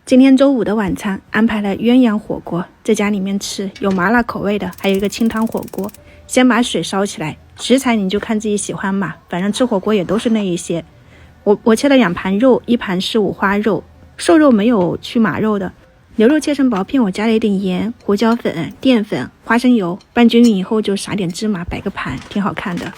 今天周五的晚餐安排了鸳鸯火锅，在家里面吃，有麻辣口味的，还有一个清汤火锅。先把水烧起来，食材你就看自己喜欢嘛，反正吃火锅也都是那一些。我切了2盘肉，一盘是五花肉，瘦肉没有去马肉的。牛肉切成薄片，我加了一点盐、胡椒粉、淀粉、花生油，拌均匀以后就撒点芝麻，摆个盘，挺好看的。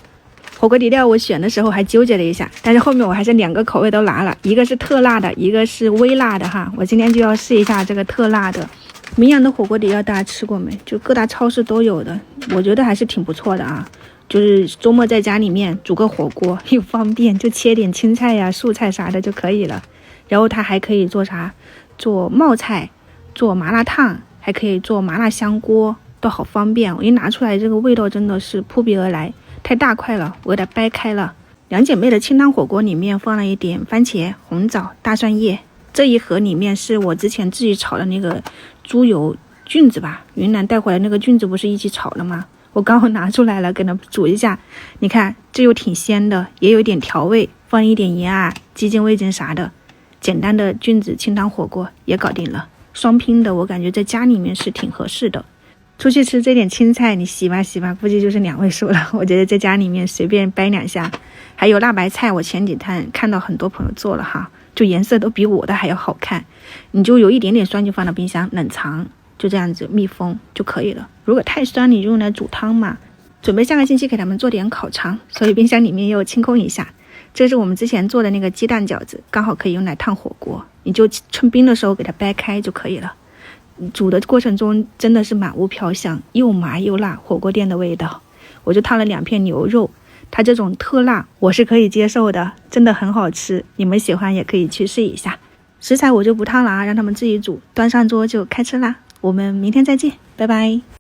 火锅底料我选的时候还纠结了一下，但是后面我还是2个口味都拿了，一个是特辣的，一个是微辣的哈。我今天就要试一下这个特辣的。明阳的火锅底料大家吃过没？就各大超市都有的，我觉得还是挺不错的啊。就是周末在家里面煮个火锅又方便，就切点青菜呀、素菜啥的就可以了。然后它还可以做啥？做冒菜，做麻辣烫，还可以做麻辣香锅，都好方便。我一拿出来，这个味道真的是扑鼻而来，太大块了，我给它掰开了。2姐妹的清汤火锅里面放了一点番茄、红枣、大蒜叶。这一盒里面是我之前自己炒的那个猪油菌子吧，云南带回来那个菌子不是一起炒的吗？我刚好拿出来了，给它煮一下。你看这又挺鲜的，也有一点调味，放一点盐啊、鸡精、味精啥的。简单的菌子清汤火锅也搞定了，双拼的我感觉在家里面是挺合适的。出去吃这点青菜你洗吧估计就是2位数了，我觉得在家里面随便掰2下。还有辣白菜，我前几天看到很多朋友做了哈，就颜色都比我的还要好看。你就有一点点酸就放到冰箱冷藏，就这样子密封就可以了。如果太酸你就用来煮汤嘛。准备下个星期给他们做点烤肠，所以冰箱里面又清空一下。这是我们之前做的那个鸡蛋饺子，刚好可以用来烫火锅，你就趁冰的时候给它掰开就可以了。煮的过程中真的是满屋飘香，又麻又辣，火锅店的味道。我就烫了2片牛肉，它这种特辣我是可以接受的，真的很好吃，你们喜欢也可以去试一下。食材我就不烫了啊，让他们自己煮，端上桌就开吃啦。我们明天再见，拜拜。